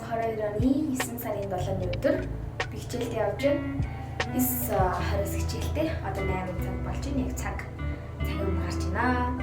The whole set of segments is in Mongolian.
2022 оны 9 сарын 7-ны өдөр би хичээлд явж байна. 9:20-с хичээлтэй. Одоо 8 цаг болж байна. Яг цаг өмнө гарч байна.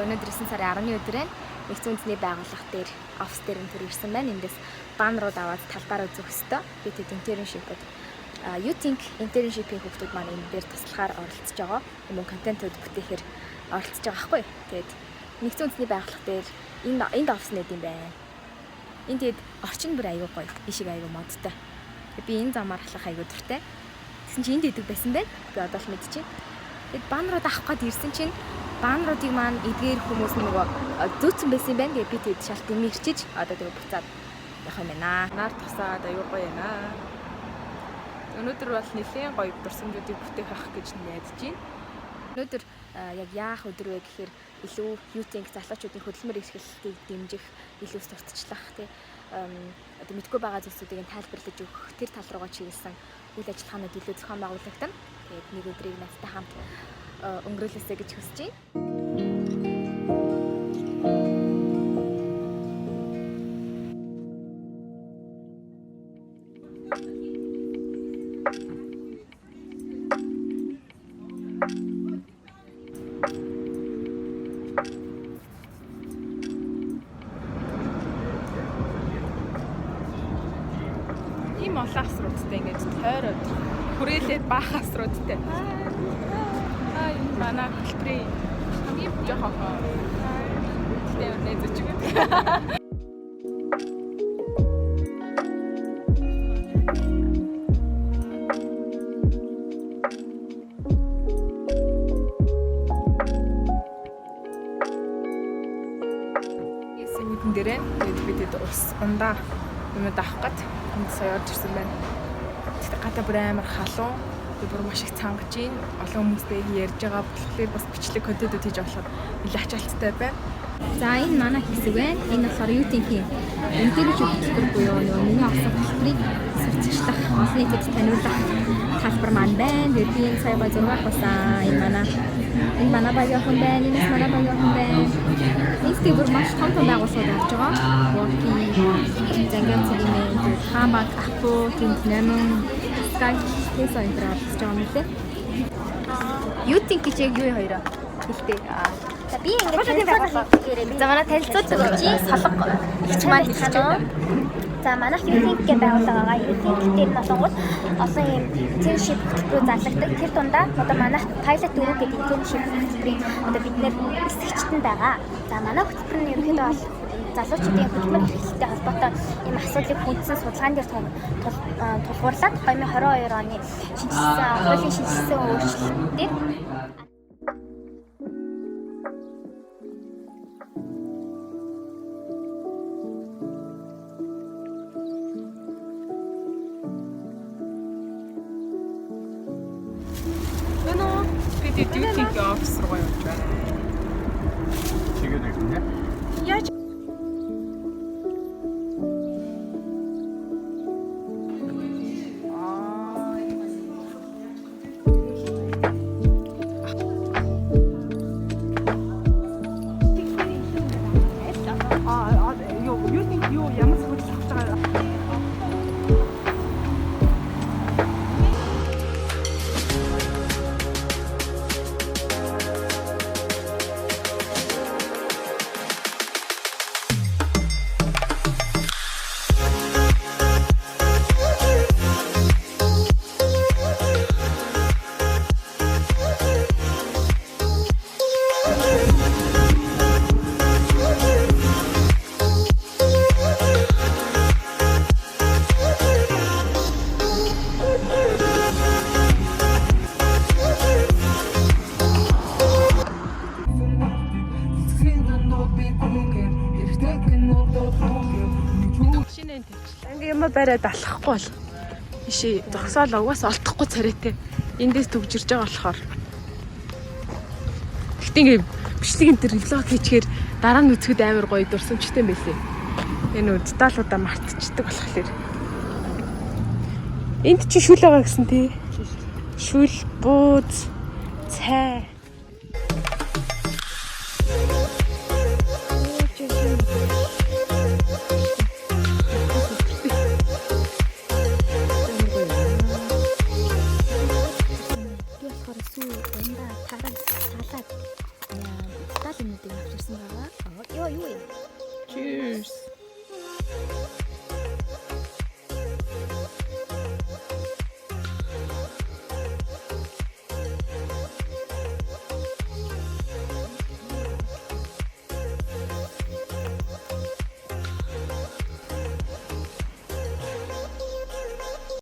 Өнөөдөр 9 сарын 10-ны өдөр байна. Нэгдсэн үндэсний байгууллага дээр офис дээр нь ирсэн байна. Эндээс баннерууд аваад талбаар үзэх хөстөө. Би тэд internship-д U-Think internship-ийн хүүхдүүд маань энэ дээр туслахаар оролцож байгаа. Өмнө контентууд бүтээхээр оролцож байгаа байхгүй. Тэгээд нэгдсэн үндэсний байгууллага дээр энд офис нэт юм байна. Энд тэгээд орчин бүр аягүй гоё. Ишиг аягүй модтой. Би энэ замаар халах аягүй дуртай. Тэгсэн чинь энд идэв байсан байна. Би одоо л мэдчихээн. Тэгээд баннерууд авах гээд ирсэн чинь баннеруудыг маань эдгээр хүмүүс нөгөө зүүцэн байсан юм байна. Би тэд шалт юм ирчиж одоо тэгээ буцаад явах юм байна. Нар тусаад аюу гоё байна. Өнөөдөр бол нэлийн гоё дурсамжуудыг бүтээх ах гэж найдаж байна. Өнөөдөр яг яах өдөр вэ гэхээр илүү U-Think залуучуудын хөдөлмөр эрхлэлтийг дэмжих, илүү сурталчлах тий одоо мэдгүй байгаа зүйлсүүдийг тайлбарлаж өгөх тэр тал руугаа чиглэсэн үйл ажиллагаанууд илүү зохион байгуулагдана. Тэгээд нэг өдрийг надтай хамт өнгөрүүлээсэй гэж хүсэж байна. Ийм олон асруудтай ингэж тойроод хүрээлээд баах асруудтай. Манай хэлбэрийн хамгийн жоохон тийм нээзэж байгаа. Эсэмэгэн дээрээ бид ус ундаа юм даах гээд энд сая орж ирсэн байна. Тэгтээ гадаа бүр амар халуун. Би бүр маш их цангаж байна. Олон хүмүүстэй ярьж байгаа болохоор бас бичлэг контентууд хийж болохоор нэлээд ачаалттай байна. За энэ манай хэсэг байна. Энэ болохоор U-Think-ийн internship хөтөлбөр буюу миний авсан хөтөлбөрийг сурталчлах, олон нийтэд таниулах талбар маань байна. Тэгээд би энэ сая зураг авсан. Энэ манай багийн хүн байна. Энэ манай багийн хүн байна. Энэ бүр маш том байгууллагууд орж байгаа. Working, Занган цэгмээ, Хамаг, Апо, Тинтнэмэн, Sky Тэсо энтраад жоо мэлээ. U-Think гэж яг юу хоёроо хэлтэй. За би ингээд танилцуулах. За манай танилцуулдаг чи солонго. Их маань хэлж байгаа. За манайх U-Think гэх байгууллага байгаа. U-Think дээр нь олонгууд олон юм internship хөтөлбөр зарлагдаг. Тэр дундаа одоо манайх pilot 4 гэдэг internship хөтөлбөрийн одоо бид нэр эсвэгчтэн байгаа. За манай хөтөлбөр нь ерөнхийдөө бол залуучуудын хөдөлмөр эрхлэлтэй холбоотой ийм асуудлыг хүндсэн судалгаан дээр тулгуурлаад 2022 оны хуулийн шинжилсэн өөрчлөлтөөр бид U-Think офис руу явж байна. Тэгээд яг Яаж U-Think юу ямар зөвлөлт авч байгаа вэ? Шинэ ингээ юм бариад алхахгүй бол ишээ зогсоол угаас олдохгүй царайтай. Эндээс төгжирж байгаа болохоор. Гэтэ ингээ бичлэг энэ төр влог хийчихээр дараа нь үзэхэд амар гоё дурсамжтай юм байлээ. Энэ үү деталуудаа мартчихдаг болохоор. Энд чи шүл байгаа гэсэн тий. Шүл, бууз, цай